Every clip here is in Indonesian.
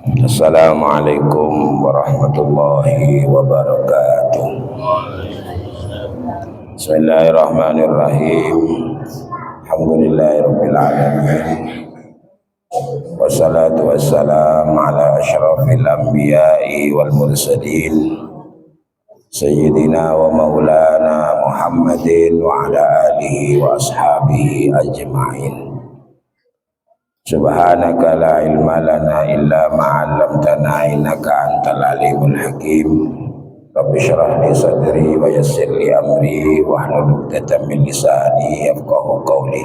Assalamualaikum warahmatullahi wabarakatuh. Bismillahirrahmanirrahim. Alhamdulillahirabbil alamin. Wassalatu wassalamu ala asyrafil anbiya'i wal mursalin sayyidina wa maulana Muhammadin wa ala alihi wa ashabihi ajma'in. Subhanaka la ilma lana illa ma 'allamtana innaka antal alimul hakim. Rabbi shrah li sadri wa yassir li amri wahlul 'uqdatam min lisani yafqahu qawli.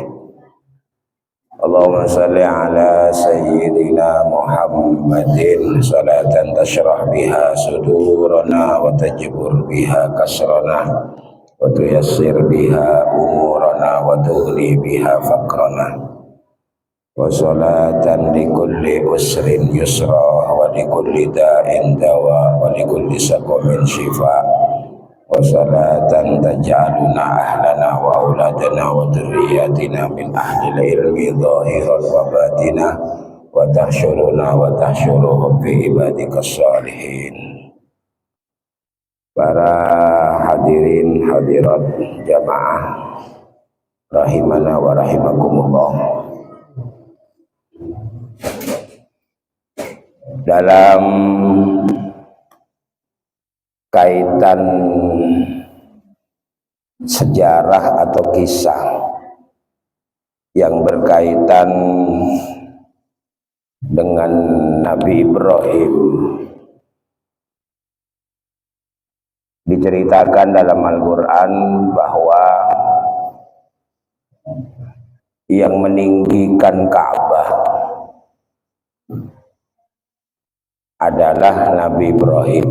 Allahumma shalli ala sayyidina Muhammadin salatan tashrah biha sudurana wa tajbur biha kasrana wa tuyassir biha umurana wa tughni biha faqrana. Wa salatan li kulli usrin yusra wa li kulli da'in dawa wa li kulli saqamin shifa. Wa salatan taj'aluna ahlana wa auladana wa dhurriyyatina min ahlil ilmi dhahiran wa batina wa tahsyuruna wa tahsyuruhum fi ibadikas shalihin. Para hadirin hadirat jamaah rahimana wa rahimakumullah. Dalam kaitan sejarah atau kisah yang berkaitan dengan Nabi Ibrahim, diceritakan dalam Al-Quran bahwa yang meninggikan Ka'bah adalah Nabi Ibrahim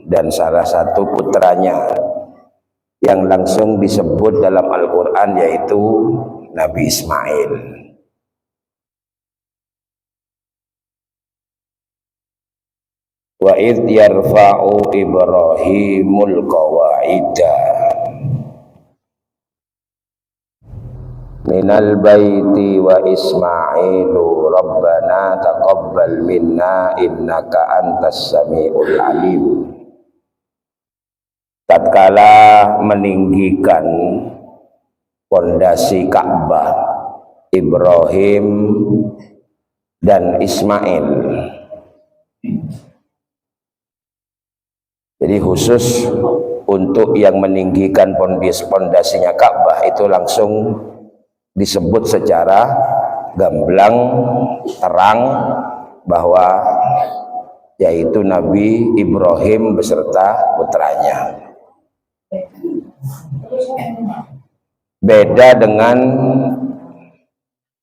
dan salah satu putranya yang langsung disebut dalam Al-Quran yaitu Nabi Ismail. Wa idh yarfa'u Ibrahimul qawa'ida minal baiti wa Ismailu rabbana taqabbal minna innaka antas samiul alim. Tatkala meninggikan pondasi Ka'bah Ibrahim dan Ismail, jadi khusus untuk yang meninggikan pondasinya Ka'bah itu langsung disebut secara gamblang terang bahwa yaitu Nabi Ibrahim beserta putranya. Beda dengan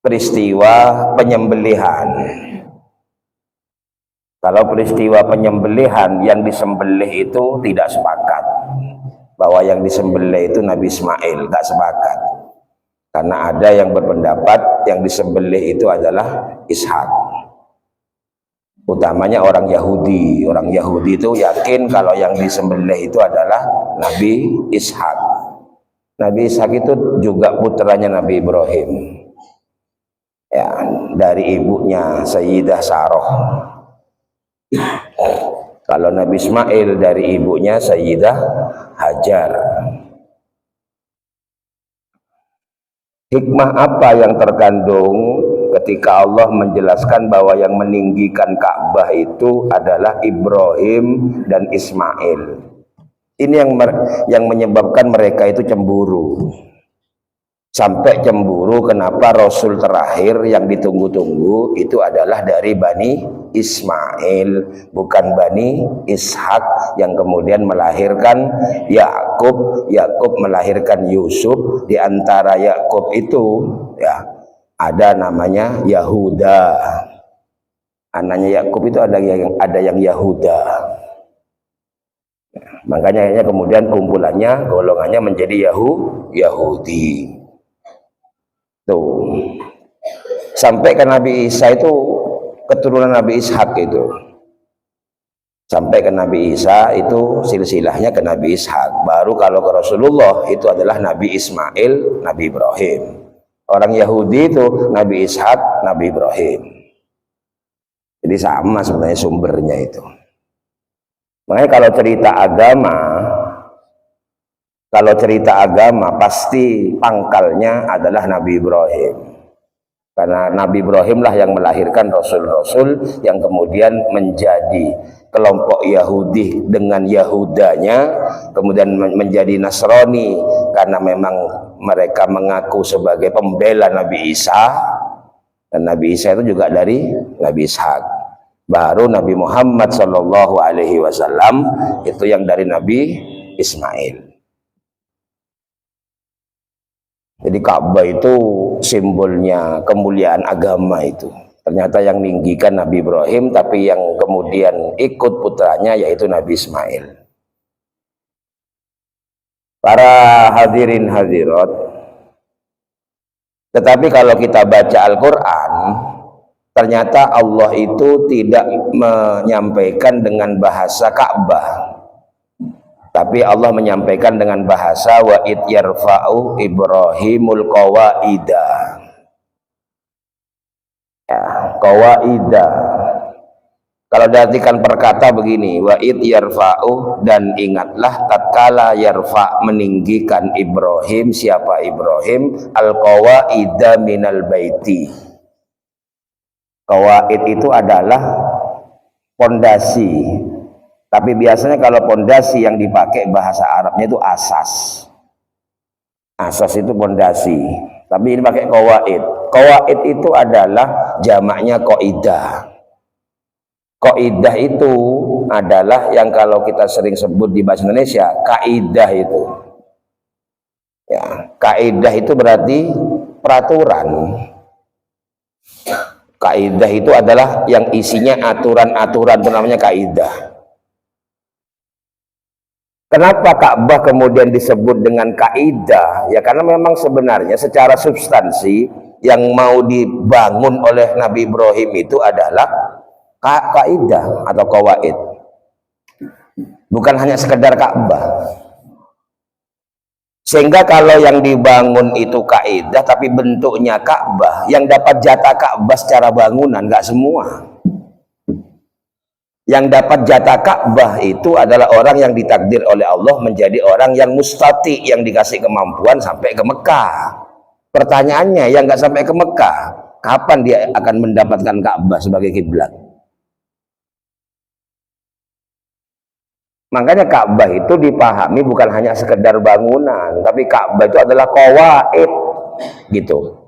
peristiwa penyembelihan. Kalau peristiwa penyembelihan yang disembelih itu tidak sepakat bahwa yang disembelih itu Nabi Ismail, tak sepakat. Karena ada yang berpendapat yang disembelih itu adalah Ishak. Utamanya orang Yahudi. Orang Yahudi itu yakin kalau yang disembelih itu adalah Nabi Ishak. Nabi Ishak itu juga putranya Nabi Ibrahim. Ya, dari ibunya Sayyidah Saroh. Kalau Nabi Ismail dari ibunya Sayyidah Hajar. Hikmah apa yang terkandung ketika Allah menjelaskan bahwa yang meninggikan Ka'bah itu adalah Ibrahim dan Ismail? Ini yang menyebabkan mereka itu cemburu. Sampai cemburu kenapa Rasul terakhir yang ditunggu-tunggu itu adalah dari Bani Ismail, bukan Bani Ishak yang kemudian melahirkan Yakub. Yakub melahirkan Yusuf. Di antara Yakub itu ya ada namanya Yahuda. Anaknya Yakub itu ada yang Yahuda. Makanya kemudian kumpulannya, golongannya menjadi Yahudi. Tuh. Sampai ke Nabi Isa itu keturunan Nabi Ishak itu. Sampai ke Nabi Isa itu silsilahnya ke Nabi Ishak. Baru kalau ke Rasulullah itu adalah Nabi Ismail, Nabi Ibrahim. Orang Yahudi itu Nabi Ishak, Nabi Ibrahim. Jadi sama sebenarnya sumbernya itu. Makanya kalau cerita agama pasti pangkalnya adalah Nabi Ibrahim. Karena Nabi Ibrahim lah yang melahirkan Rasul-Rasul yang kemudian menjadi kelompok Yahudi dengan Yahudanya, kemudian menjadi Nasrani karena memang mereka mengaku sebagai pembela Nabi Isa, dan Nabi Isa itu juga dari Nabi Ishak. Baru Nabi Muhammad SAW itu yang dari Nabi Ismail. Jadi Ka'bah itu simbolnya kemuliaan agama itu. Ternyata yang meninggikan Nabi Ibrahim, tapi yang kemudian ikut putranya yaitu Nabi Ismail. Para hadirin hadirat, tetapi kalau kita baca Al-Quran, ternyata Allah itu tidak menyampaikan dengan bahasa Ka'bah, tapi Allah menyampaikan dengan bahasa wa id yarfa'u Ibrahimul qawaida. Ya, qawaida. Kalau diartikan perkata begini, wa id yarfa'u, dan ingatlah tatkala yarfa' meninggikan Ibrahim, siapa Ibrahim, al qawaida minal baiti. Qawaid itu adalah pondasi. Tapi biasanya kalau pondasi yang dipakai bahasa Arabnya itu asas. Asas itu pondasi. Tapi ini pakai qawaid. Qawaid itu adalah jamaknya qaidah. Qaidah itu adalah yang kalau kita sering sebut di bahasa Indonesia kaidah itu. Ya, kaidah itu berarti peraturan. Kaidah itu adalah yang isinya aturan-aturan, itu namanya kaidah. Kenapa Ka'bah kemudian disebut dengan kaidah? Ya karena memang sebenarnya secara substansi yang mau dibangun oleh Nabi Ibrahim itu adalah kaidah atau qawaid. Bukan hanya sekedar Ka'bah. Sehingga kalau yang dibangun itu kaidah tapi bentuknya Ka'bah, yang dapat jatah Ka'bah secara bangunan nggak semua. Yang dapat jatah Ka'bah itu adalah orang yang ditakdir oleh Allah menjadi orang yang mustati, yang dikasih kemampuan sampai ke Mekah. Pertanyaannya, yang nggak sampai ke Mekah, kapan dia akan mendapatkan Ka'bah sebagai kiblat? Makanya Ka'bah itu dipahami bukan hanya sekedar bangunan, tapi Ka'bah itu adalah qawaid, gitu.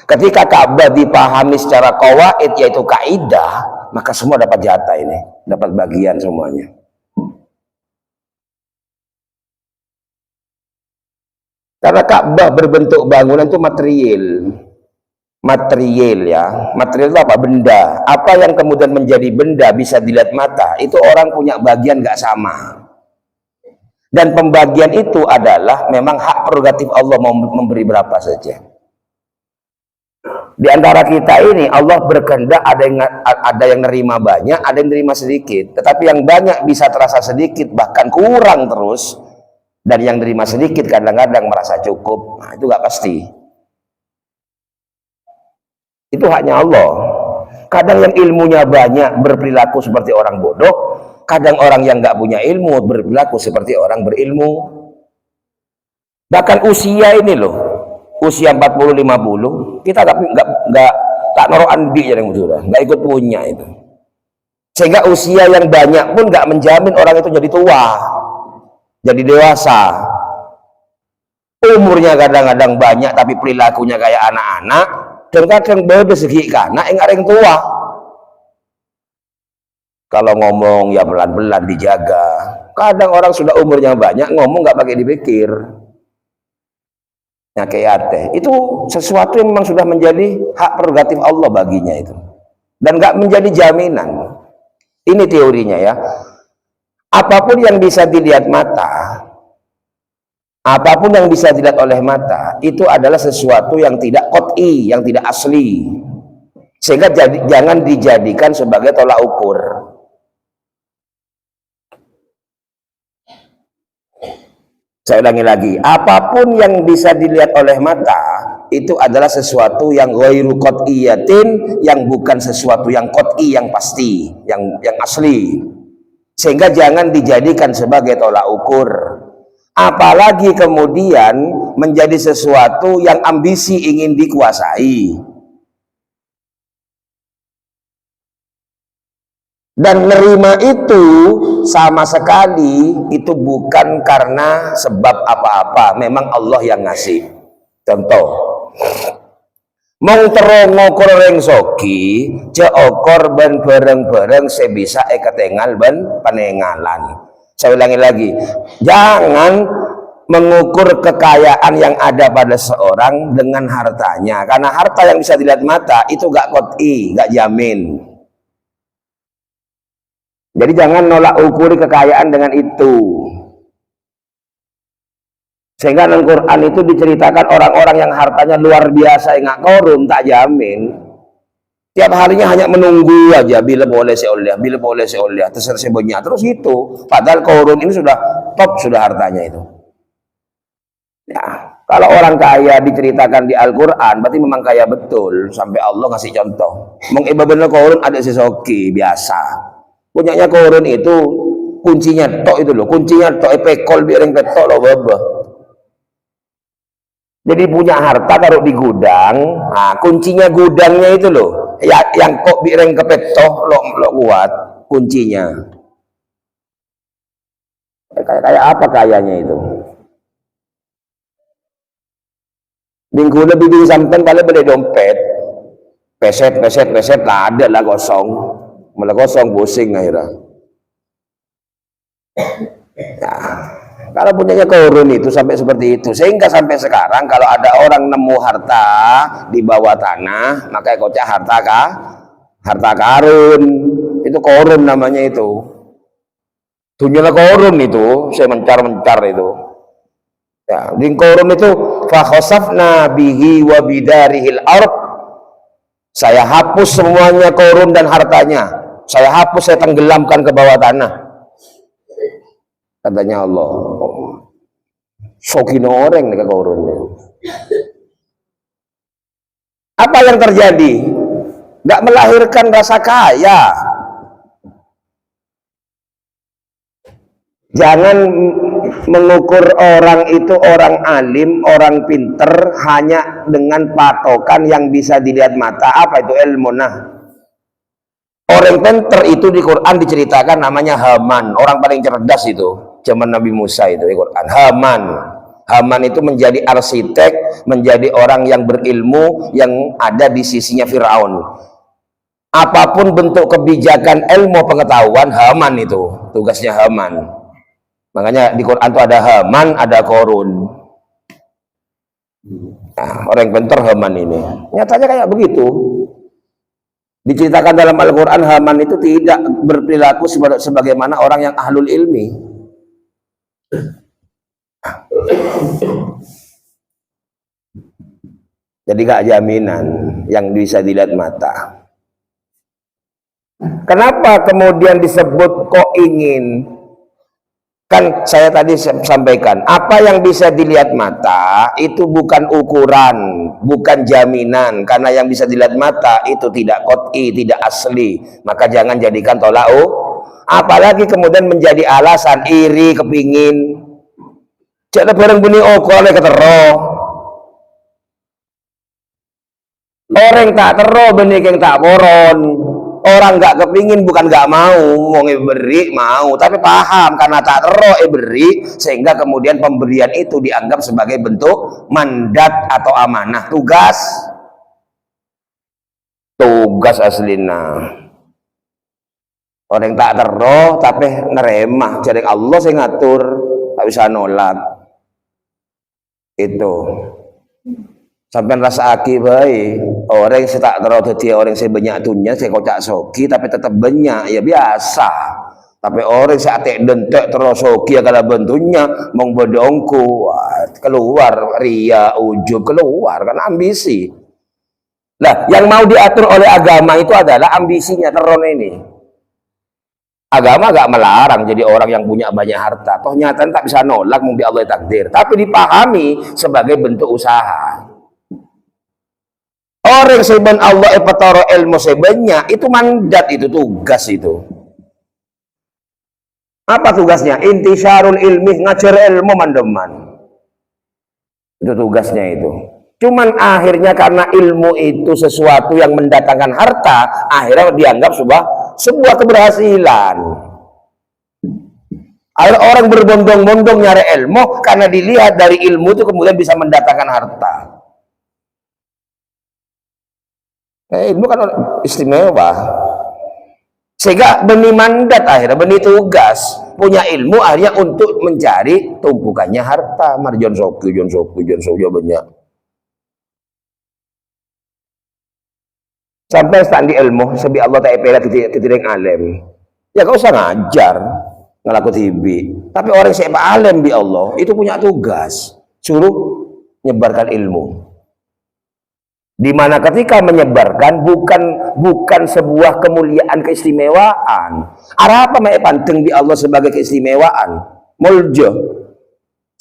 Ketika Ka'bah dipahami secara qawaid, yaitu kaidah, maka semua dapat jatah ini, dapat bagian semuanya. Karena Ka'bah berbentuk bangunan itu material. Material ya. Material itu apa? Benda. Apa yang kemudian menjadi benda bisa dilihat mata, itu orang punya bagian nggak sama. Dan pembagian itu adalah memang hak prerogatif Allah mau memberi berapa saja. Di antara kita ini Allah berkehendak ada yang nerima banyak, ada yang nerima sedikit. Tetapi yang banyak bisa terasa sedikit, bahkan kurang terus. Dan yang nerima sedikit kadang-kadang merasa cukup. Nah, itu nggak pasti. Itu haknya Allah. Kadang yang ilmunya banyak berperilaku seperti orang bodoh, kadang orang yang nggak punya ilmu berperilaku seperti orang berilmu. Bahkan usia ini loh, usia 40-50, kita nggak tak noro andi ya yang sudah, nggak ikut punya itu. Sehingga usia yang banyak pun nggak menjamin orang itu jadi tua, jadi dewasa. Umurnya kadang-kadang banyak tapi perilakunya kayak anak-anak, dan kadang bebe segi anak yang tua. Kalau ngomong ya pelan-pelan dijaga. Kadang orang sudah umurnya banyak ngomong nggak pakai dipikir. Itu sesuatu yang memang sudah menjadi hak prerogatif Allah baginya itu, dan nggak menjadi jaminan. Ini teorinya ya. Apapun yang bisa dilihat mata, apapun yang bisa dilihat oleh mata, itu adalah sesuatu yang tidak qot'i, yang tidak asli, sehingga jangan dijadikan sebagai tolak ukur. Saya ulangi lagi, apapun yang bisa dilihat oleh mata, itu adalah sesuatu yang ghairu qat'iyatin, yang bukan sesuatu yang qat'i, yang pasti, yang asli. Sehingga jangan dijadikan sebagai tolak ukur. Apalagi kemudian menjadi sesuatu yang ambisi ingin dikuasai. Dan nerima itu sama sekali itu bukan karena sebab apa-apa, memang Allah yang ngasih. Contoh, mong terongo koreng soki jeokor ben bareng-bareng sebisa ketengal ben penengalan. Saya ulangi lagi, jangan mengukur kekayaan yang ada pada seorang dengan hartanya, karena harta yang bisa dilihat mata itu gak qat'i, gak jamin. Jadi jangan nolak ukuri kekayaan dengan itu. Sehingga dalam Quran itu diceritakan orang-orang yang hartanya luar biasa, yang korun, tak jamin. Tiap harinya hanya menunggu aja, bila boleh seolah, bila boleh seolah, terserah sebunyi. Terus itu, padahal korun ini sudah top, sudah hartanya itu. Ya, kalau orang kaya diceritakan di Al-Quran, berarti memang kaya betul. Sampai Allah ngasih contoh. Mengiba bener korun ada sesoki, biasa. Punyanya korun itu kuncinya tok itu loh, kuncinya tok pekol biaring petok loh babah. Jadi punya harta taruh di gudang, nah kuncinya gudangnya itu loh, ya, yang kok biaring kepetok lo kuat kuncinya. Kayak apa kayanya itu? Minggu lebih sampai paling beli dompet, peset lah ada lah kosong. Malah kosong, pusing akhirnya. Nah, kalau punyanya korun itu sampai seperti itu, sehingga sampai sekarang kalau ada orang nemu harta di bawah tanah, maka kocak harta karun, itu korun namanya itu. Dunyalah korun itu, saya mencar itu. Ya, di korun itu fakhosafna bihi wa bidarihil ard. Saya hapus semuanya korun dan hartanya. Saya hapus, saya tenggelamkan ke bawah tanah. Katanya Allah. Sokino orang nih korun. Apa yang terjadi? Gak melahirkan rasa kaya. Jangan mengukur orang itu orang alim, orang pinter hanya dengan patokan yang bisa dilihat mata. Apa itu ilmu? Nah, orang pinter itu di Quran diceritakan namanya Haman, orang paling cerdas itu zaman Nabi Musa itu di Quran. Haman itu menjadi arsitek, menjadi orang yang berilmu yang ada di sisinya Firaun. Apapun bentuk kebijakan ilmu pengetahuan, Haman itu tugasnya Haman. Makanya di Quran itu ada Haman, ada Korun. Nah, orang pinter Haman ini. Nyatanya kayak begitu. Diceritakan dalam Al-Quran, Haman itu tidak berperilaku sebagaimana orang yang ahlul ilmi. Jadi gak jaminan yang bisa dilihat mata. Kenapa kemudian disebut kok ingin? Kan saya tadi sampaikan, apa yang bisa dilihat mata itu bukan ukuran, bukan jaminan, karena yang bisa dilihat mata itu tidak qat'i, tidak asli. Maka jangan jadikan tolak ukur. Apalagi kemudian menjadi alasan iri, kepingin. Cek bareng bunyi oleh ketero. Orang tak tero benih yang tak koron. Orang nggak kepingin bukan nggak mau beri mau, tapi paham karena tak tero beri, sehingga kemudian pemberian itu dianggap sebagai bentuk mandat atau amanah, tugas aslina. Orang tak tero tapi nerema, jadi Allah saya ngatur, tak bisa nolak itu. Sampai rasa aki baik orang yang tak terlalu jadi orang yang banyak dunia saya kocak soki tapi tetap banyak ya biasa. Tapi orang yang tak dentek terus soki kalau bentuknya mau bodongku keluar ria ujub keluar kan ambisi. Nah yang mau diatur oleh agama itu adalah ambisinya teron ini. Agama gak melarang jadi orang yang punya banyak harta. Toh nyatanya tak bisa nolak mungkin Allah takdir. Tapi dipahami sebagai bentuk usaha. Orang seben Allah epatoro ilmu sebennya itu mandat, itu tugas itu. Apa tugasnya? Intisyarul ilmi, ngajar ilmu mandeman. Itu tugasnya itu. Cuman akhirnya karena ilmu itu sesuatu yang mendatangkan harta, akhirnya dianggap sebuah keberhasilan. Akhirnya orang berbondong-bondong nyari ilmu karena dilihat dari ilmu itu kemudian bisa mendatangkan harta. Ilmu kan istimewa. Sehingga benih mandat akhirnya, benih tugas, punya ilmu akhirnya untuk mencari tumpukannya harta. Marjon soku banyak. Sampai standi ilmu, sebi Allah ta'ala titireng alim. Ya kau usah ngajar, ngelaku tibi. Tapi orang siapa alim bi Allah, itu punya tugas. Suruh nyebarkan ilmu. Dimana ketika menyebarkan bukan sebuah kemuliaan keistimewaan. Apa yang penting di Allah sebagai keistimewaan? Muljo.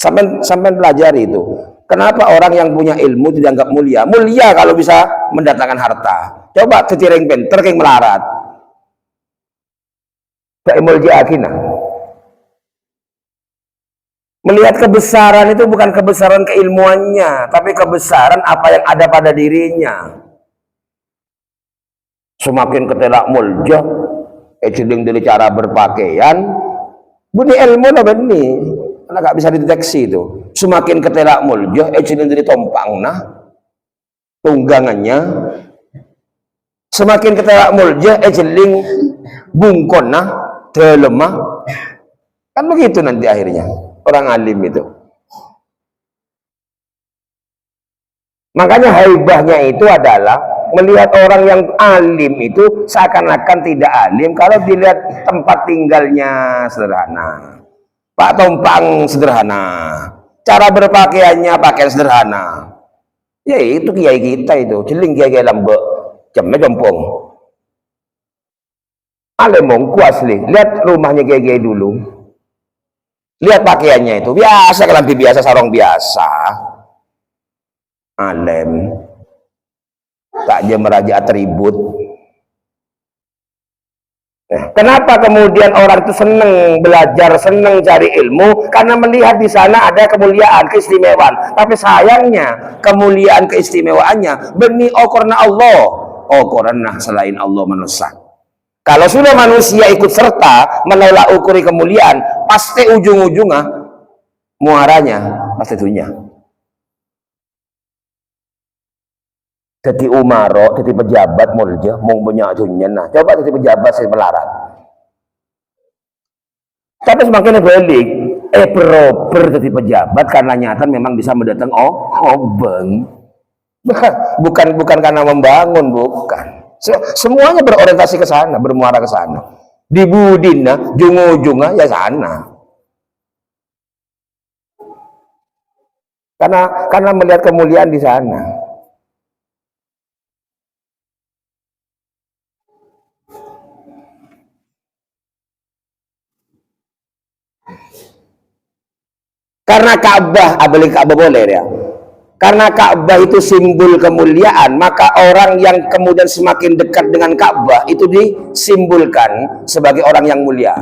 Sampai pelajari itu. Kenapa orang yang punya ilmu dianggap mulia? Mulia kalau bisa mendatangkan harta. Coba tetireng pinter yang melarat. Kayak mulji akhina. Melihat kebesaran itu bukan kebesaran keilmuannya, tapi kebesaran apa yang ada pada dirinya. Semakin ketelak mulja, ejiding dari cara berpakaian, bunyi ilmu lah beni, karena gak bisa dideteksi itu. Semakin ketelak mulja, ejiding dari tompang nah, tunggangannya. Semakin ketelak mulja, ejiding bungkon nah, telemah. Kan begitu nanti akhirnya. Orang alim itu. Makanya haibahnya itu adalah melihat orang yang alim itu seakan-akan tidak alim kalau dilihat tempat tinggalnya sederhana. Pak Tompang sederhana. Cara berpakaiannya pakaian sederhana. Ya itu kiai kita itu. Jeling kiai lambek. Jamnya jompong. Alim mongku asli. Lihat rumahnya kiai dulu. Lihat pakaiannya itu biasa, kelambi biasa, sarung biasa. Alim. Tak aja meraja atribut. Nah, kenapa kemudian orang itu senang belajar, senang cari ilmu? Karena melihat di sana ada kemuliaan, keistimewaan. Tapi sayangnya kemuliaan keistimewaannya benih karena Allah, karena selain Allah manusia. Kalau sudah manusia ikut serta menolak ukuri kemuliaan, pasti ujung-ujungnya muaranya pasti dunia. Jadi umaro, jadi pejabat mulja, mau punya dunia. Nah, coba jadi pejabat saya melarat. Tapi semakin balik, beroper jadi pejabat karena nyata memang bisa mendatang obeng. Bukan karena membangun, bukan. Semuanya berorientasi ke sana, bermuara ke sana. Di budina, ujung-ujungnya ya sana. Karena melihat kemuliaan di sana. Karena Ka'bah, apalagi Ka'bah boleh ya. Karena Ka'bah itu simbol kemuliaan, maka orang yang kemudian semakin dekat dengan Ka'bah itu disimbolkan sebagai orang yang mulia.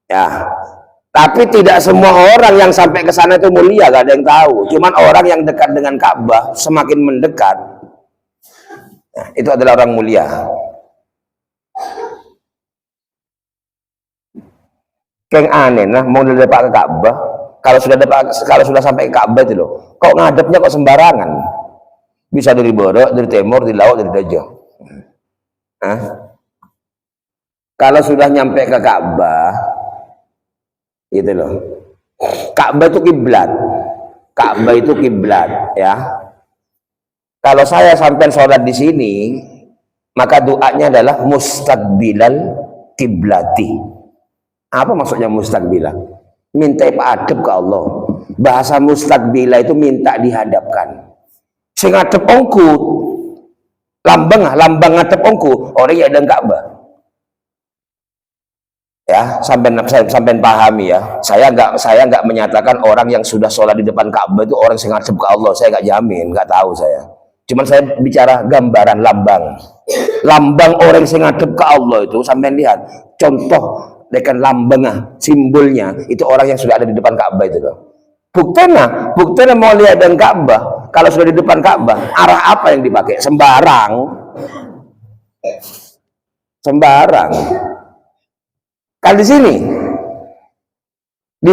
Ya, tapi tidak semua orang yang sampai ke sana itu mulia, gak ada yang tahu. Cuman orang yang dekat dengan Ka'bah semakin mendekat, nah, itu adalah orang mulia. Keng aneh, nah mau dapat ke Ka'bah. Kalau sudah sampai ke Ka'bah itu loh, kok ngadepnya kok sembarangan? Bisa dari barat, dari timur, dari laut, dari dajjal. Kalau sudah nyampe ke Ka'bah, gitu loh. Ka'bah itu kiblat. Ka'bah itu kiblat, ya. Kalau saya sampai sholat di sini, maka doanya adalah mustaqbilal kiblati. Apa maksudnya mustaqbilah? Minta adab ke Allah. Bahasa mustaqbilah itu minta dihadapkan. Sing ngadep ongku, lambang ngadep ongku, orang yang ada Ka'bah. Ya, sampai pahami ya. Saya nggak menyatakan orang yang sudah sholat di depan Ka'bah itu orang yang ngadep ke Allah. Saya nggak jamin, nggak tahu saya. Cuman saya bicara gambaran lambang. Lambang orang yang ngadep ke Allah itu sampai lihat contoh dengan lambangnya, simbolnya itu orang yang sudah ada di depan Ka'bah itu loh. Buktinya mau lihat dan Ka'bah, kalau sudah di depan Ka'bah, arah apa yang dipakai? Sembarang. Kan di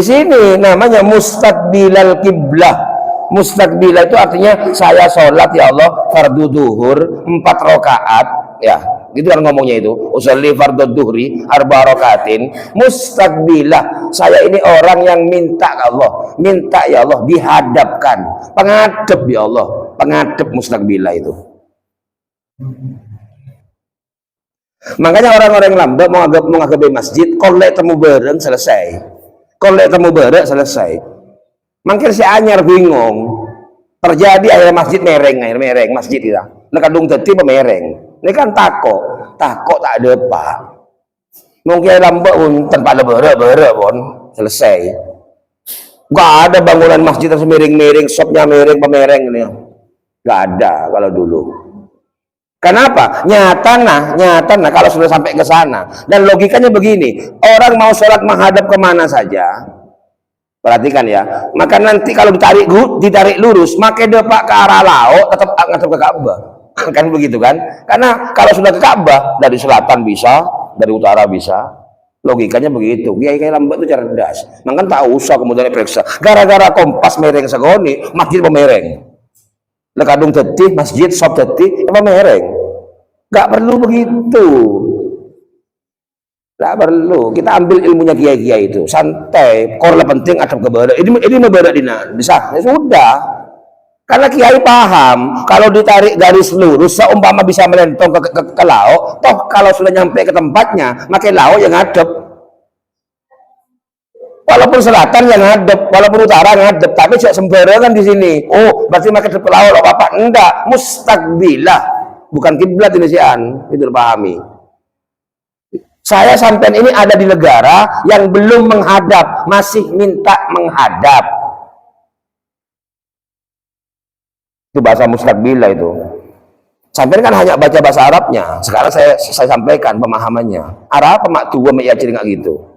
sini namanya mustaqbilal kiblah. Mustaqbilah itu artinya saya sholat ya Allah fardu duhur 4 rakaat ya. Gitu kan ngomongnya itu. Usolli fardhu duhri 4 rakaatin mustaqbilah. Saya ini orang yang minta ke Allah. Minta ya Allah dihadapkan. Pengadep ya Allah. Pengadep mustaqbilah itu. Makanya orang-orang lambat menganggap masjid, kolek temu bareng selesai. Mungkin si anyar bingung. Terjadi akhirnya masjid mereng masjid kita. Nekadung teti pemereng. Ini kan takok tak ada apa. Mungkin lambat pun tanpa ada bere pun selesai. Gak ada bangunan masjid yang miring-miring, shopnya miring pemereng ini. Gak ada kalau dulu. Kenapa? Nyata nah kalau sudah sampai ke sana. Dan logikanya begini, orang mau sholat menghadap kemana saja, perhatikan ya, maka nanti kalau ditarik lurus, maka depak ke arah laut, tetap ngadep ke Ka'bah. Kan begitu kan? Karena kalau sudah ke Ka'bah, dari selatan bisa, dari utara bisa. Logikanya begitu. Kiai lambat itu cerdas. Maka tak usah kemudian diperiksa. Gara-gara kompas mereng segoni, masjid pemereng. Lekadung tetih, masjid, shop tetih, apa mereng? Gak perlu begitu. Gak perlu. Kita ambil ilmunya kiai-kiai itu. Santai. Korla penting ada kebarat. Ini mebarat bisa. Ya sudah. Karena kiai paham. Kalau ditarik garis lurus, seumpama bisa melentong ke laut. Toh kalau sudah nyampe ke tempatnya, makai laut yang ngadep. Walaupun selatan yang ngadep, walaupun utara ngadep, tapi tidak sembarangan di sini. Oh, berarti makai ke laut apa? Enggak, mustaqbilah, bukan kiblat Indonesiaan. Itu dipahami. Saya sampai ini ada di negara yang belum menghadap, masih minta menghadap. Itu bahasa mustaqbilah itu. Sampai kan hanya baca bahasa Arabnya. Sekarang saya sampaikan pemahamannya. Arab mak tua mak nggak gitu.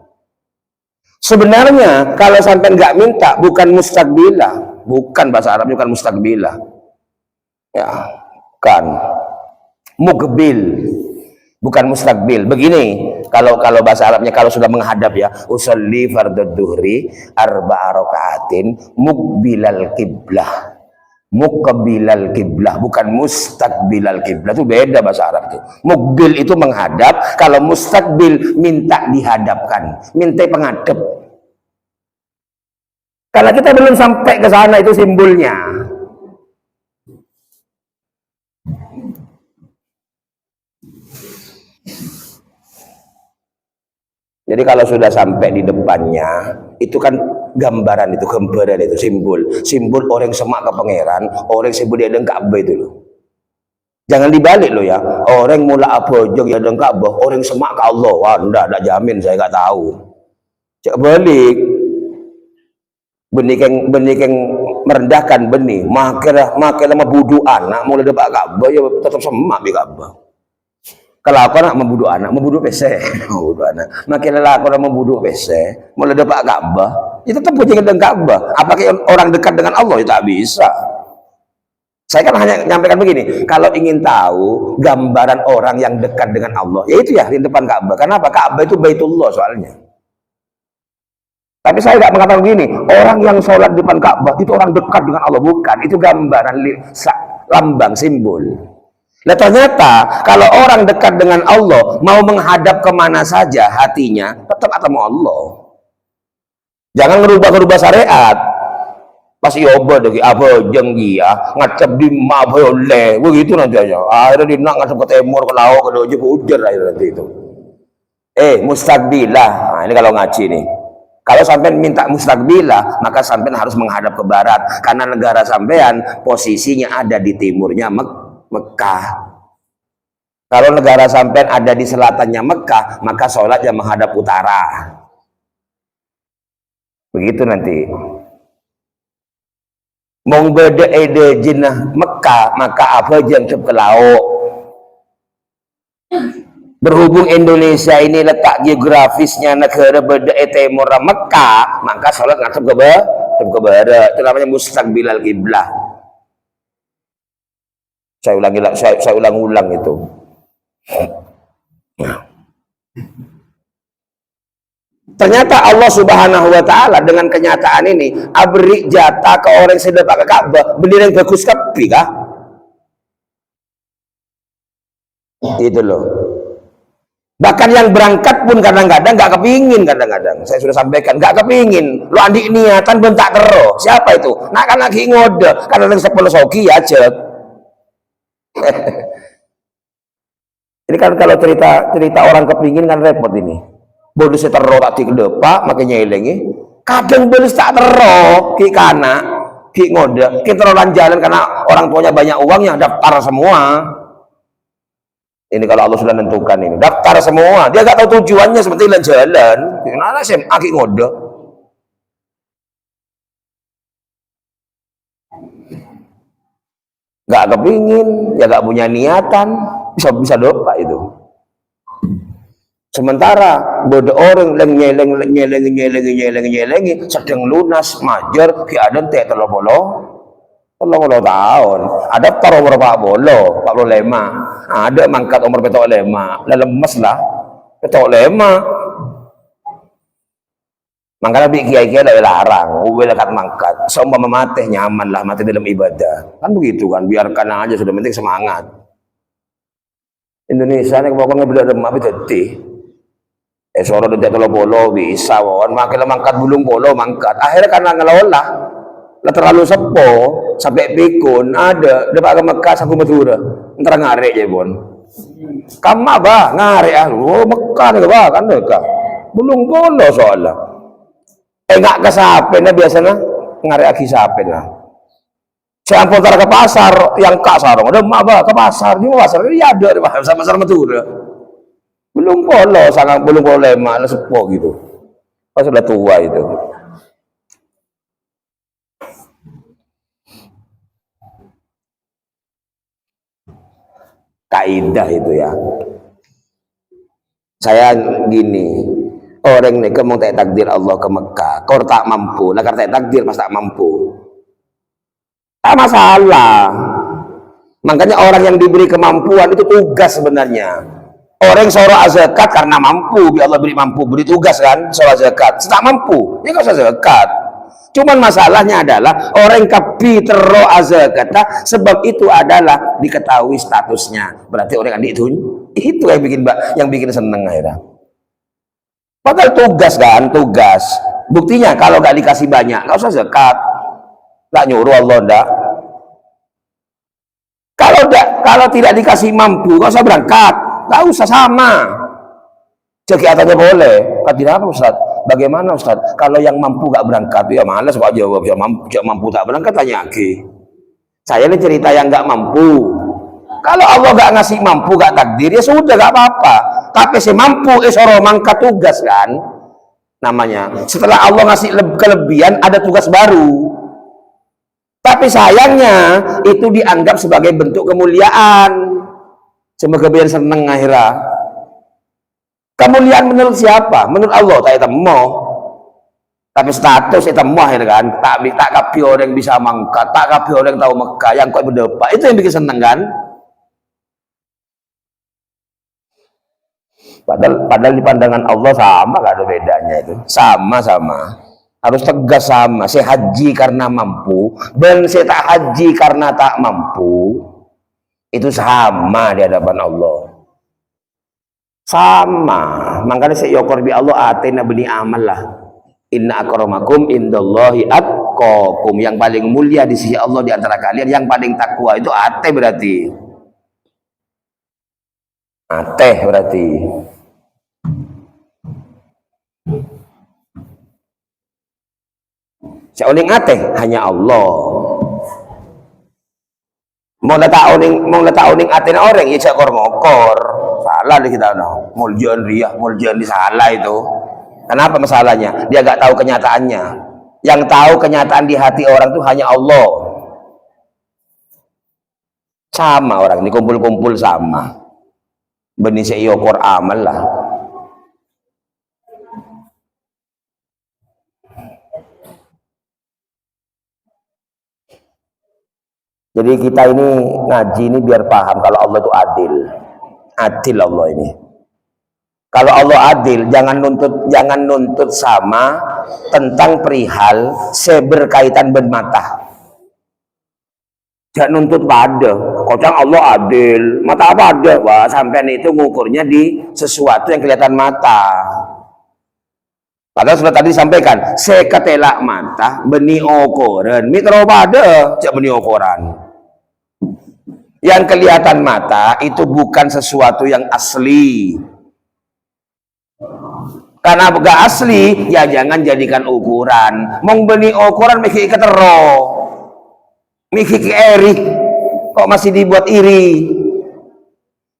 Sebenarnya kalau sampai nggak minta bukan mustaqbilah, bukan bahasa Arabnya bukan mustaqbilah, ya kan mukbil, bukan mustaqbil. Begini kalau bahasa Arabnya kalau sudah menghadap ya, usolli fardhu duhri 4 rakaatin mukbilal kiblah, mukbilal kiblah, bukan mustaqbilal kiblah. Itu beda bahasa Arab itu. Mukbil itu menghadap, kalau mustaqbil minta dihadapkan, minta pengadep. Kalau kita belum sampai ke sana, itu simbolnya. Jadi kalau sudah sampai di depannya, itu kan gambaran itu simbol orang semak ke pangeran, orang sebut dia dengkak Ka'bah itu loh. Jangan dibalik loh ya, orang mula apa jog ya dengkak Ka'bah, orang semak ke Allah. Wah, enggak jamin, saya nggak tahu. Cek balik, benih yang merendahkan benih, makilah membudu anak mulai depan Ka'bah ya tetap semak di Ka'bah. Kalau aku nak membunuh anak, membunuh PC, membunuh anak. Makin lelaki orang membunuh PC, mulai dapat Ka'bah, itu tetap punya dengan Ka'bah. Apakah orang dekat dengan Allah? Ya tak bisa. Saya kan hanya menyampaikan begini, kalau ingin tahu gambaran orang yang dekat dengan Allah, ya itu ya di depan Ka'bah. Kenapa? Ka'bah itu Baitullah soalnya. Tapi saya tidak mengatakan begini, orang yang sholat di depan Ka'bah itu orang dekat dengan Allah. Bukan, itu gambaran, lambang, simbol. Nah ternyata kalau orang dekat dengan Allah mau menghadap kemana saja hatinya tetap ketemu Allah. Jangan ngerubah syariat. Pas yoba lagi apa jenggia ngacap di ma boleh begitu nanti aja. Akhirnya di nak ngacap ke timur ke laut ke dojo hujan akhirnya nanti itu. Mustaqbilah. Nah, ini kalau ngaji nih. Kalau sampai minta mustaqbilah, maka sampai harus menghadap ke barat karena negara sampean posisinya ada di timurnya Mekah. Kalau negara sampean ada di selatannya Mekah, maka sholatnya menghadap utara. Begitu nanti. Mong beda ede jinah Mekah, maka apa jeng ke laut. Berhubung Indonesia ini letak geografisnya negara beda timur Mekah, maka sholat ngadep ke barat. Itu namanya mustaqbilal kiblah. Saya ulang-ulang itu. Ternyata Allah Subhanahu wa taala dengan kenyataan ini abri jatah ke orang yang sedang pakai Ka'bah, beli yang bagus kepi kah? Itu loh. Bahkan yang berangkat pun kadang-kadang nggak kepingin, kadang-kadang saya sudah sampaikan nggak kepingin. Lo andi niatan bentak terus. Siapa itu? Nah kan lagi ngode, karena lagi sepuluh soki aja. Ini kan kalau cerita orang kepingin kan repot ini. Bodoh saya terro tak di depan, makanya ilengi. Kadang bodoh tak terro ki kana, ki ngode, ki terolan jalan karena orang tuanya banyak uangnya daftar semua. Ini kalau Allah sudah menentukan ini daftar semua, dia nggak tahu tujuannya seperti jalan. Mana sih aki ngode? Nggak kepingin, ya nggak punya niatan, bisa dopa itu. Sementara bodoh orang nyelengi sedang lunas majer ki adan teh telopolo. 30 tahun ada tar umur 40 ada mangkat umur petok lema lemes lah petok lema makanya bi kiai lah larang lekat mangkat seumpama mati nyaman lah mati dalam ibadah kan begitu kan, biarkan aja sudah penting semangat. Indonesia ini pokoknya bila ada maaf itu soro dan jatuh polo bisa won makin mangkat bulung polo mangkat akhirnya karena ngelola terlalu sepo sampai pikun ada depan ke Mekah saku Madura ntar ngarek ya bon kamu apa ngarek Mekah nih bah kan Mekah belum polo soalnya nggak ke sapen biasanya ngarek lagi sapen lah saya ampun ke pasar yang kak sarong ada apa ke pasar di pasar ini ada di pasar Madura belum polo sangat belum polo lema sepo gitu pas sudah tua itu. Kaidah itu ya. Saya gini, orang nih mau takdir Allah ke Mekah, kau tak mampu, lah kata takdir pas tak mampu, tak masalah. Makanya orang yang diberi kemampuan itu tugas sebenarnya. Orang soro zakat karena mampu, biar Allah beri mampu, beri tugas kan, soro zakat. Tak mampu, ya nggak usah zakat. Cuman masalahnya adalah orang kapi terro azakata sebab itu adalah diketahui statusnya. Berarti orang itu yang bikin seneng akhirnya. Padahal tugas kan, tugas. Buktinya kalau nggak dikasih banyak, nggak usah zakat. Nggak nyuruh Allah ndak. Kalau tidak dikasih mampu, nggak usah berangkat. Nggak usah sama. Kegiatannya boleh. Tidak apa Ustaz? Bagaimana Ustaz? Kalau yang mampu gak berangkat, ya malas Pak jawab. Ya mampu tak berangkat tanya lagi. Saya ini cerita yang gak mampu. Kalau Allah gak ngasih mampu, gak takdir, ya sudah gak apa-apa. Tapi si mampu, soro mangkat tugas kan, namanya. Setelah Allah ngasih kelebihan, ada tugas baru. Tapi sayangnya itu dianggap sebagai bentuk kemuliaan. Semoga biar seneng akhirnya. Kemuliaan menurut siapa? Menurut Allah tak temu. Tapi status itu temu akhir kan. Tak kapi orang bisa mangkat, tak kapi orang tahu Mekah yang kau berdebat. Itu yang bikin seneng kan? Padahal di pandangan Allah sama, gak ada bedanya itu. Sama-sama. Harus tegas sama. Saya haji karena mampu dan saya tak haji karena tak mampu. Itu sama di hadapan Allah. Sama, makanya saya yokor bi Allah atina bani amal lah. Inna akramakum indallahi atqakum, yang paling mulia di sisi Allah di antara kalian yang paling takwa itu ate berarti. Ate berarti. Seoling ate hanya Allah. Mau letauning atin orang ya cakor ngokor. Salah deh kita muljon riyah, muljon di salah itu. Kenapa masalahnya? Dia gak tahu kenyataannya. Yang tahu kenyataan di hati orang itu hanya Allah. Sama orang ini kumpul-kumpul sama. Benih seiokor amal lah. Jadi kita ini ngaji ini biar paham kalau Allah itu adil. Adil Allah ini. Kalau Allah adil, jangan nuntut sama tentang perihal seberkaitan bermata. Jangan nuntut pada. Kocang Allah adil. Mata apa ada? Wah, sampean itu ngukurnya di sesuatu yang kelihatan mata. Padahal sudah tadi disampaikan, seketelak mata benih ukuran. Mitra pada cak benih ukuran. Yang kelihatan mata itu bukan sesuatu yang asli. Karena gak asli, ya jangan jadikan ukuran. Mong benih ukuran mikir ketero, mikir eri, kok masih dibuat iri.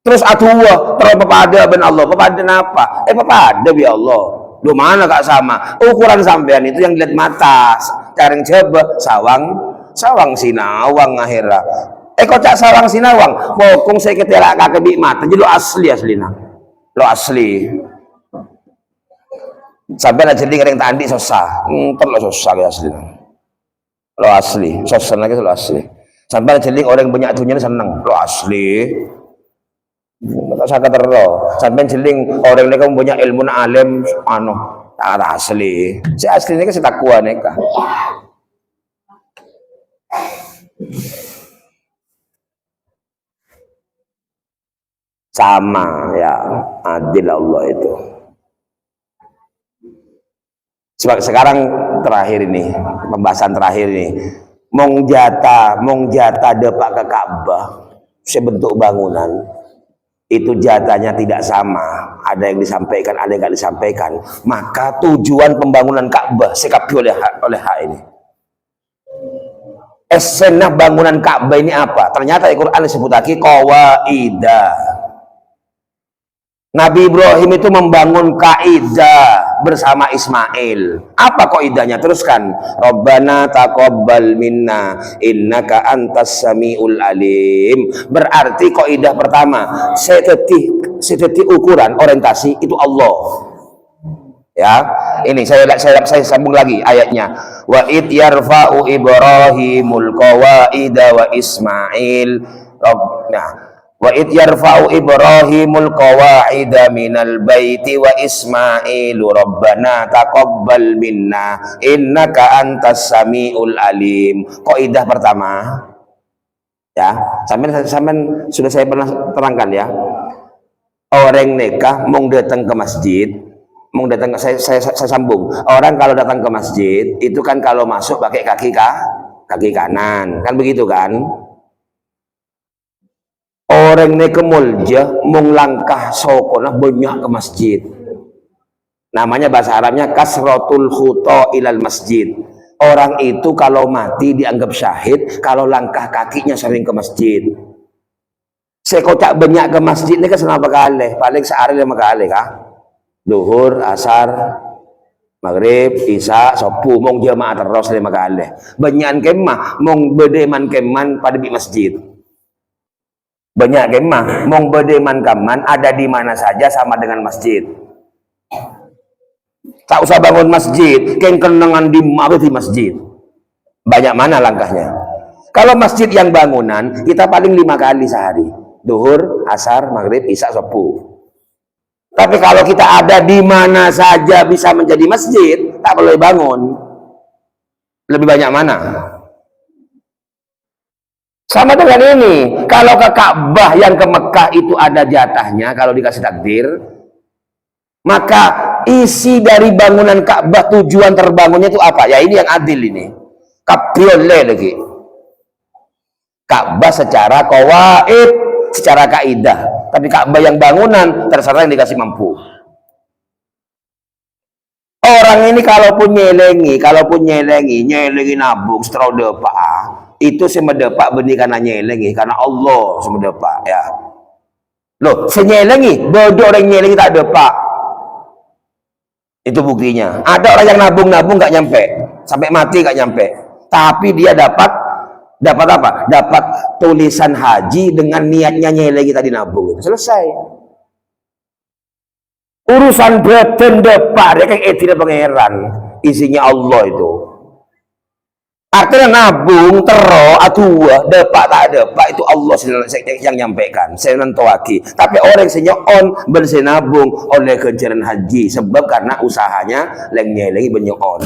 Terus aduh, terus pepada ben Allah, pepada apa? Pepada bi Allah. Duh mana gak sama? Ukuran sampean itu yang dilihat mata. Careng coba sawang sinawang akhirnya. Kocak sawang sinawang, pokong saya ketelak kakek mata, jadi lo asli nah, lo asli. Sampai nak jadi kering tadi susah, lo susah ya asli, lo asli, susah lagi lo asli. Sampai nak jadi orang banyak tuhnya seneng, lo asli. Tak sakit terus. Sampai jeling orang ini kamu punya ilmu alim, tak asli. Si asli ini kan setakwa neka. Sama ya, adil Allah itu. Sebab sekarang terakhir ini, pembahasan terakhir ini, mong jatah depak ke Ka'bah sebentuk bangunan itu jatahnya tidak sama, ada yang disampaikan, ada yang tidak disampaikan. Maka tujuan pembangunan Ka'bah sekapi oleh hak ini. Esenah bangunan Ka'bah ini apa? Ternyata Al-Quran disebut lagi qawaidah. Nabi Ibrahim itu membangun kaidah bersama Ismail. Apa kaidahnya? Teruskan. Rabbana taqabbal minna innaka antas samiul alim. Berarti kaidah pertama, seteti ukuran orientasi itu Allah. Ya, ini saya sambung lagi ayatnya. Wa id yarfa'u Ibrahimul qawaida wa Ismail. Nah, wa id yarfa'u Ibrahimul qawaida minal baiti wa Ismailu rabbana taqabbal minna innaka antas samiul alim. Kaidah pertama ya, sampean sudah saya pernah terangkan ya. Orang nikah mau datang ke masjid, mau datang saya sambung. Orang kalau datang ke masjid itu kan kalau masuk pakai kaki kanan, kan begitu kan? Orang ini kemulja melangkah sokonah banyak ke masjid. Namanya bahasa Arabnya kasratul khuta ilal masjid. Orang itu kalau mati dianggap syahid kalau langkah kakinya sering ke masjid. Sekocak banyak ke masjid ini kan senapa kali? Paling sehari 5 kali kah? Duhur, asar, maghrib, isya, subuh, mong jamaah terus 5 kali. Banyak kemah, mong bedeman keman pada di masjid. Banyak kemah, mong bedeman kaman ada di mana saja sama dengan masjid. Tak usah bangun masjid, keng kenangan di masjid. Banyak mana langkahnya? Kalau masjid yang bangunan, kita paling 5 kali sehari. Duhur, asar, maghrib, isya, subuh. Tapi kalau kita ada di mana saja bisa menjadi masjid, tak boleh bangun. Lebih banyak mana? Sama dengan ini, kalau ke Ka'bah yang ke Mekah itu ada jatahnya, kalau dikasih takdir, maka isi dari bangunan Ka'bah tujuan terbangunnya itu apa? Ya ini yang adil ini. Kabriole lagi. Ka'bah secara qawaid, secara kaidah. Tapi Ka'bah yang bangunan terserah yang dikasih mampu. Orang ini kalaupun nyelengi nabung, setelah pak itu semedepak benih karena nyelengi, karena Allah semedepak ya. Loh, senyelengi, bodoh orang nyelengi tak depak. Itu buktinya. Ada orang yang nabung-nabung gak nyampe, sampai mati gak nyampe. Tapi dia dapat apa? Dapat tulisan haji dengan niatnya nyelengi tadi nabung. Itu selesai. Urusan beten depak, dia kayak tidak pangeran. Isinya Allah itu. Artinya nabung, tero, atua, depak tak depak itu Allah yang nyampaikan. Saya nentuaki. Tapi orang yang on bersenabung oleh kejaran haji sebab karena usahanya lagi on.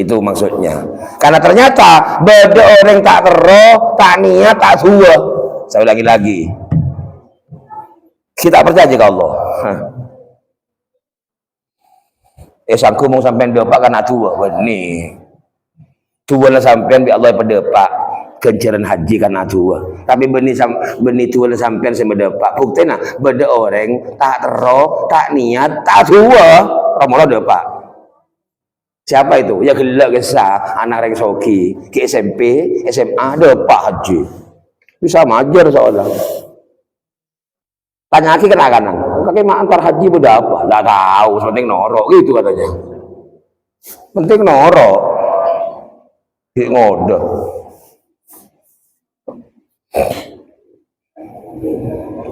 Itu maksudnya. Karena ternyata beda orang tak tero, tak niat, tak tua. Saya ulangi lagi. Kita percaya ke Allah. Sangku mau sampai depak kan tua benih tua lah sampai bi Allah berdepak kejaran haji kan tua tapi benih tua lah sampai sama depak bukti nah beda orang tak tero tak niat tak tua romolah depak siapa itu ya gelak kesah anak reng soki ke SMP SMA depak haji bisa majar seolah tanya lagi kena kanan kakek mak antar haji beda apa? Tidak tahu, penting norok gitu katanya. Penting norok. Kayak ngode.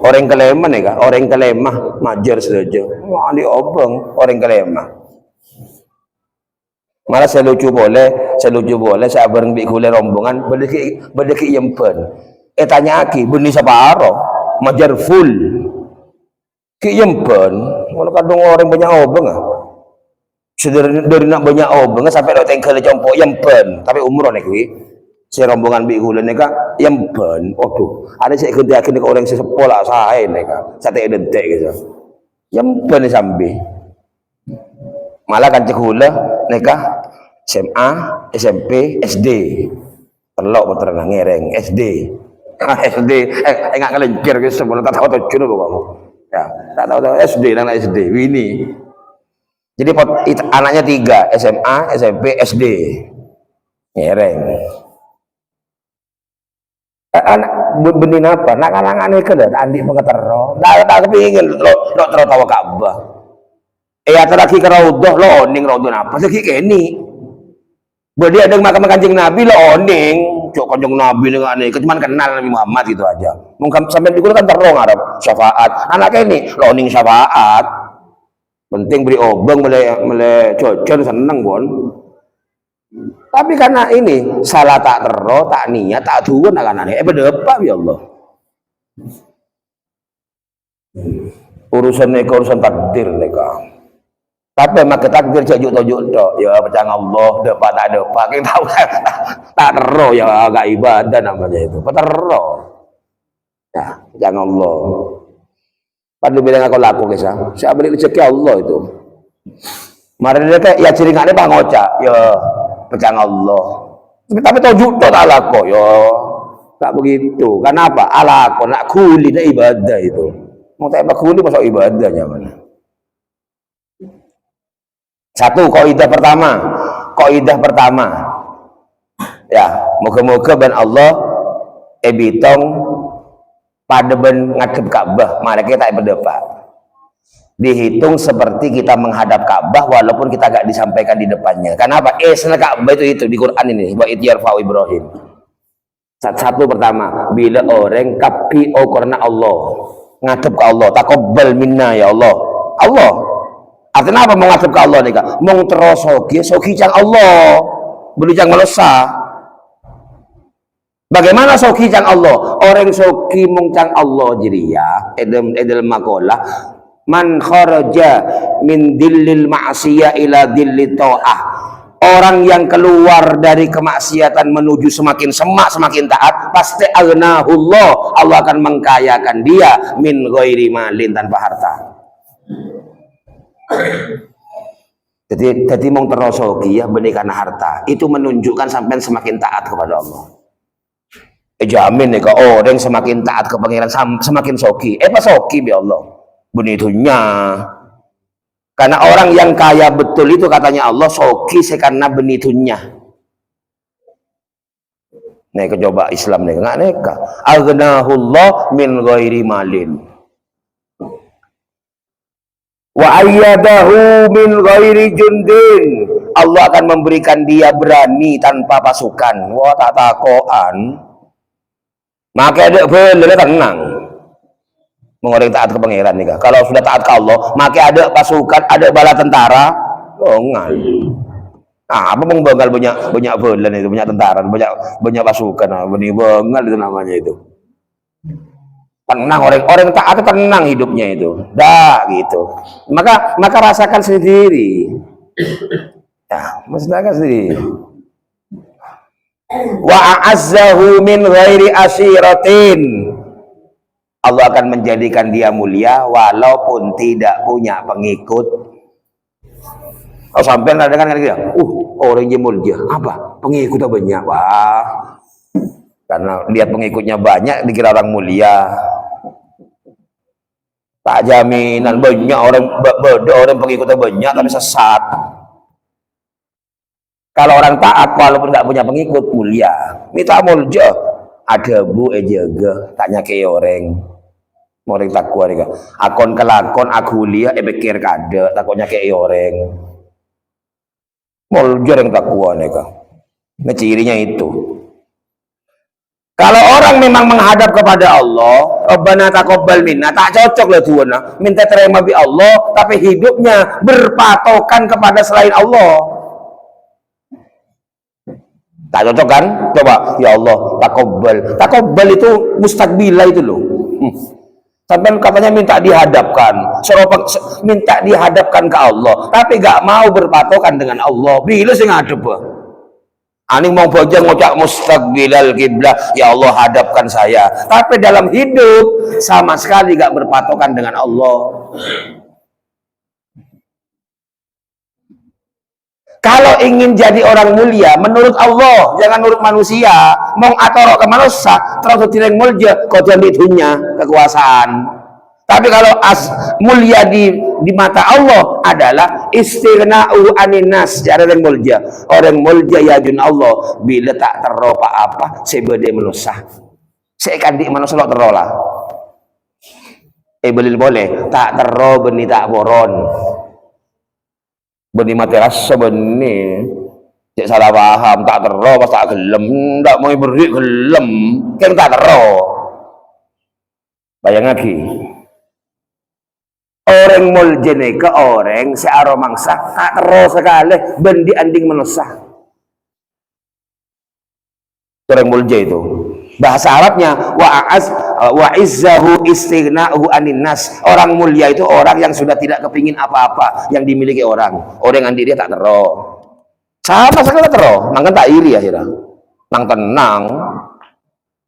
Orang kelemah nih kak, orang kelemah majar saja. Wah di obeng orang kelemah. Malah saya lucu boleh, saya bareng di kuliah rombongan berdeki yempen. Tanya aki, benih separo, majar full. Ki yempen, kalau kadang orang banyak obeng ah. Dari nak banyak obeng sampai datang ke compok yempen, tapi umroh nih kui. Saya rombongan bi kulen nih kak yempen. Waduh, ada saya kerja akhirnya orang sesepola saya nih kak, saya tak detek gitu. Yempen nih sambil. Malah kan cekula nih kak SMA, SMP, SD. Telok betul ngereng SD. SD, enggak ngelencir gitu sebelum tak tahu tuh cuno kamu. Ya, tak tahu SD anak SD Winnie. Jadi anaknya 3 SMA, SMP, SD. Ngereng. Anak benih apa? Nak anak-anak ke dah andi pengetero. Tak kepingin lo terus tahu Ka'bah. Ya terakhir ke raudhah lo oning raudhah apa sih kini? Berarti ada makam Kanjeng Nabi lo oning. Cok Kanjeng Nabi dengan ini, cuman kenal Nabi Muhammad gitu aja. Mungkin sampai dulu kan terong Arab syafaat. Anaknya ini loning syafaat. Penting beri obeng, boleh cocok seneng pun. Tapi karena ini salah tak tero, tak niat, tak tuan akan aneh. Berdepak ya Allah. Urusan takdir mereka. Tapi mak takdir cek juk ya percaya Allah depak tak depak kita tahu tak tero ya agak ibadah namanya itu petero ya jangan Allah pada bilang aku laku kisah saya beri rezeki Allah itu mari dia ya ciri ngane bang ngocak ya percaya Allah tapi tahu juk tak laku ya tak begitu kenapa alako nak kuli nak ibadah itu mau tak kuli masuk ibadahnya mana. Satu kaidah pertama ya moga-moga ben Allah ebitong pada ben ngadep Ka'bah mereka tak berdebat dihitung seperti kita menghadap Ka'bah walaupun kita gak disampaikan di depannya. Kenapa? Isna Ka'bah itu di Quran ini wa idyarfa'u Ibrahim. Satu pertama bila orang kapi karena Allah ngadep ke Allah taqabbal minna ya Allah artinya apa menghadap ke Allah nih kak? Mau terus soki cang Allah, beli cang melesa. Bagaimana soki cang Allah? Orang soki mung cang Allah jiria, edel makola. Man kharaja min dillil ma'siyah ila dillit ta'ah. Orang yang keluar dari kemaksiatan menuju semakin semak, semakin taat, pasti aghnahullah. Allah akan mengkayakan dia min ghairi malin tanpa harta. Jadi mong terosoki ya benih karena harta itu menunjukkan sampai semakin taat kepada Allah. Jamin nih kalau orang semakin taat ke pangeran semakin soki. Pas soki bi Allah benitunya. Karena orang yang kaya betul itu katanya Allah soki karena benitunya. Nih coba Islam nih nggak neka. Aghnahullah min ghairi malin. Wa ayyadahu min ghairi jundin. Allah akan memberikan dia berani tanpa pasukan. Wah tak takoan. Maka ada boleh tenang. Mengorek taat ke pangeran nih. Kalau sudah taat ke Allah, maka ada pasukan, ada bala tentara, longan. Ah, apa mengbagal banyak bulan itu, banyak tentara, banyak pasukan, benih bengal itu namanya itu. Tenang orang taat itu tenang hidupnya itu, dah gitu. Maka rasakan sendiri. Ya, rasakan sendiri. Wa a'azzahu min ghairi asyiratin. Allah akan menjadikan dia mulia walaupun tidak punya pengikut. Oh sampai ada kan dia, orang mulia apa? Pengikutnya banyak, wah. Karena lihat pengikutnya banyak dikira orang mulia. Tak jaminan banyak orang pengikutnya banyak tapi sesat. Kalau orang taat walaupun nggak punya pengikut mulia. Minta mulja ada bu jaga tanya ke orang. Orang takwa nih, akon kelakon aku lihat pikir kada takutnya ke orang. Mulja yang takwa nih kan. Nah, cirinya itu. Kalau orang memang menghadap kepada Allah, Rabbana taqabbal minna, tak cocok lah tuan, minta terima bi Allah, tapi hidupnya berpatokan kepada selain Allah. Tak cocok kan? Coba, ya Allah, taqabbal. Taqabbal itu mustaqbilah itu loh. Sampai katanya minta dihadapkan, minta dihadapkan ke Allah, tapi gak mau berpatokan dengan Allah. Bila sih ngadep, ani mau belajar ngucap mustaqbilal kiblah, ya Allah hadapkan saya. Tapi dalam hidup sama sekali gak berpatokan dengan Allah. Kalau ingin jadi orang mulia menurut Allah, jangan menurut manusia. Mau atorok ke manusia, terus tireng mulja, kau jadi dunia kekuasaan. Tapi kalau mulia di mata Allah adalah istighna'u aninas, cara orang mulja. Orang mulja ya jun Allah bila tak teropa apa sebede manusia. Sekan di manusia lo terolah. Belil boleh tak tero beni tak boron. Beni materas sebeni cek salah paham tak tero pas tak gelem ndak mau beri gelem kan tak tero. Bayang lagi orang muljene ke orang searo mangsa tak tero sekali bendi anding manusia. Orang mulja itu bahasa Arabnya wa izzahu istighna'uhu anin nas. Orang mulia itu orang yang sudah tidak kepingin apa-apa yang dimiliki orang. Orang yang dia tak tero. Sama sekali tero, nang tak iri akhirnya. Nang tenang.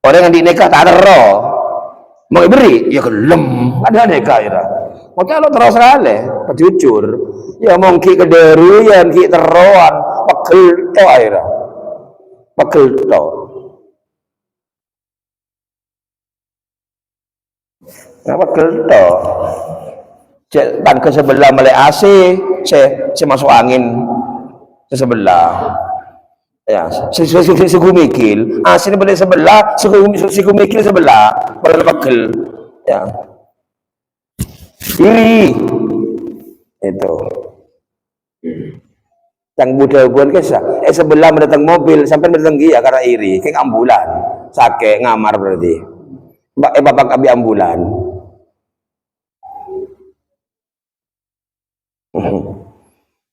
Orang yang dinekah tak tero. Mau beri ya gelem. Ada nikah akhirnya. Mau lo tero sekali, jujur. Ya mongki kederu ya ki teroan, pegel to akhirnya. Pegel to. Ngapa gelto? Cek tan ke sebelah melek AC, saya masuk angin ke sebelah. Ya, siku mikil. AC ini balik sebelah, siku mikil sebelah, boleh pegel. Ya. Iri. Itu. Yang budak-budak kisah. Sebelah mendatang mobil sampai mendatang dia karena iri, kayak ambulan. Sakit ngamar berarti. Bapak abi ambulan.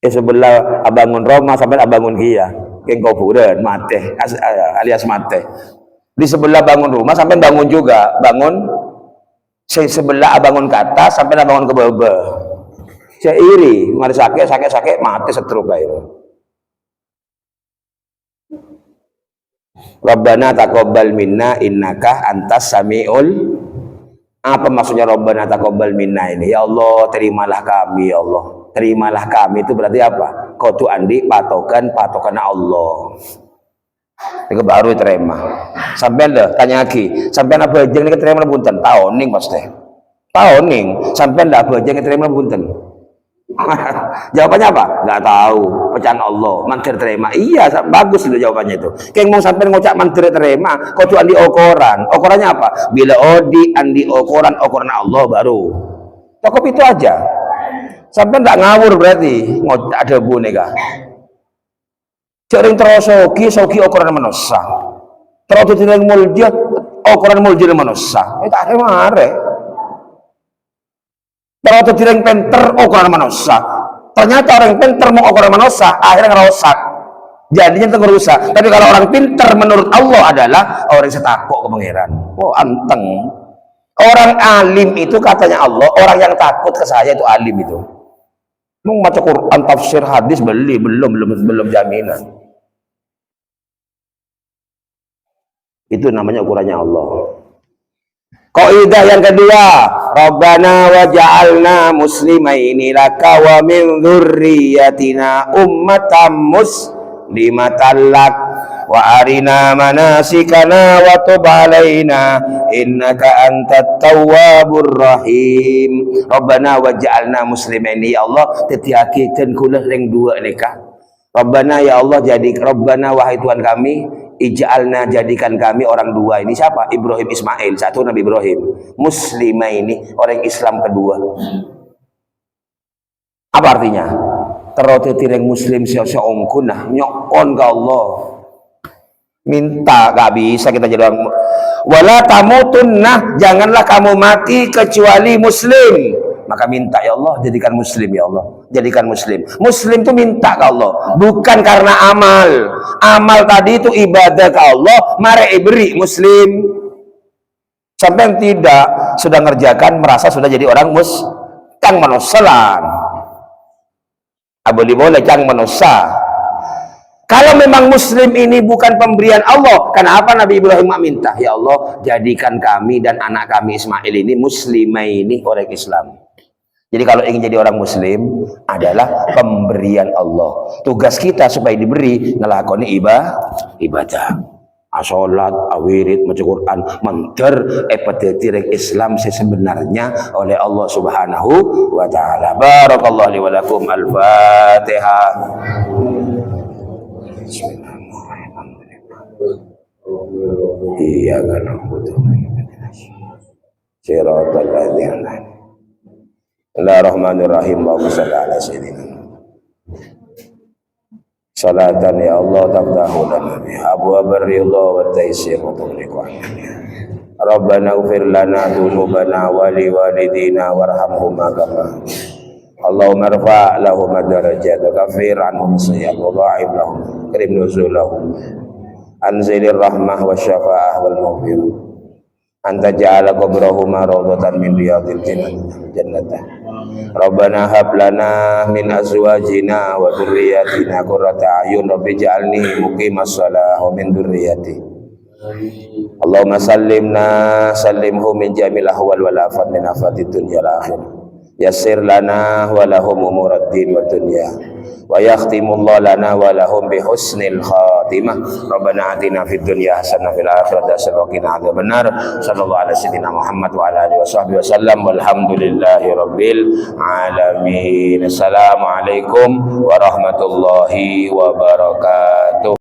Sebelah abangun Roma sampai abangun Kia, keng kuburan mate alias mate. Di sebelah bangun rumah sampai bangun juga, bangun sebelah abangun ke atas sampai abangun ke bawah. Saya iri, mari sakit mati setruk aja. Rabbana taqabbal minna innaka antas samiul. Apa maksudnya Rabbana taqabbal minna ini? Ya Allah, terimalah kami ya Allah. Terimalah kami itu berarti apa? Kau tuh andi patokan Allah. Itu baru terima. Sampai dah tanya lagi. Sampai apa aja ini terima punten? Tahun ning pasti. Tahun ning. Sampai dah apa aja terima punten? Jawabannya apa? Nggak tahu. Pecahan Allah, mantir terima. Iya, bagus itu jawabannya itu. Kayak mau sampai ngocak mantir terima, kau tuh andi ukuran. Ukurannya apa? Bila andi ukuran Allah baru. Cukup itu aja. Sampai nggak ngawur berarti ngocak ada boneka. Sering terus soki ukuran manusia. Terus tidak mulja ukuran mulja manusia. Itu ada mare. Terus tidak penter ukuran manusia. Ternyata orang pinter mau ukuran manusia akhirnya ngerusak. Jadinya itu ngerusak. Tapi kalau orang pinter menurut Allah adalah orang yang takut ke pangeran. Oh anteng. Orang alim itu katanya Allah, orang yang takut ke saya itu alim itu. Mau baca Quran, tafsir, hadis belum jaminan. Itu namanya ukurannya Allah. Kaidah yang kedua, Rabbana waj'alna muslimaini laka wa min dzurriyyatina ummatan muslimatan lak wa arina manasikana wa tub alaina innaka antat tawwabur rahim. Rabbana waj'alna muslimaini, ya Allah tetiakeun kula ring dua nikah. Rabbana, ya Allah, Rabbana wahai Tuhan kami, ij'alna jadikan kami orang dua ini. Siapa? Ibrahim Ismail, satu Nabi Ibrahim. Muslimah ini orang Islam kedua. Apa artinya? Terus tireng muslim sia-sia nah nyokon ke Allah. Minta gak bisa kita jadi orang. Wala tamutunna, janganlah kamu mati kecuali muslim. Maka minta, ya Allah jadikan muslim, ya Allah jadikan muslim. Muslim itu minta ke Allah, bukan karena amal tadi itu ibadah ke Allah, mari beri muslim. Sampai yang tidak sudah ngerjakan merasa sudah jadi orang kang manusalan boleh kang manusa. Kalau memang muslim ini bukan pemberian Allah, kenapa Nabi Ibrahim minta, ya Allah jadikan kami dan anak kami Ismail ini muslimah ini orang Islam. Jadi kalau ingin jadi orang muslim adalah pemberian Allah. Tugas kita supaya diberi ngelakoni ibadah. Asolat, awirid, maca Quran, manter epatetirek Islam sebenarnya oleh Allah Subhanahu wa taala. Barakallahu li wa lakum. Al-Fatihah. Iya kan betul. Siratal ladzina. Bismillahirrahmanirrahim. Allahumma shalli ala sayyidina. Salatan ya Allah taftahu lana biha abwabar ridha wa taysir wa tughliqu anna. Rabbana ighfir lana dzunubana wa li walidina warhamhuma kama. Allahumma irfa' lahum darajat wa kaffir anhum sayyi'at wa dha'if lahum karim nuzulahum. Anzilir rahmah wa syafa'ah wal maghfirah. Anta ja'ala qabrahuma rawdatan min riyadil jannah. Rabbana hab lana min azwajina wa dhurriyyatina qurrata a'yun rabbi ja'alni muqimas shalah wa min dhurriyyati. Allahumma sallimhu min jamil ahwal wal afat min afatid dunya wal akhirah. Yassir lana wa lahum umurad din wa dunya wa yakhtimullahu lana wa lahum bi husnil khatimah. Rabbana atina fid dunya hasanah fil akhirati hasanah wa qina adzabannar. Sallallahu alaihi sayyidina Muhammad wa ala alihi washabbihi wasallam walhamdulillahi rabbil alamin. Assalamualaikum warahmatullahi wabarakatuh.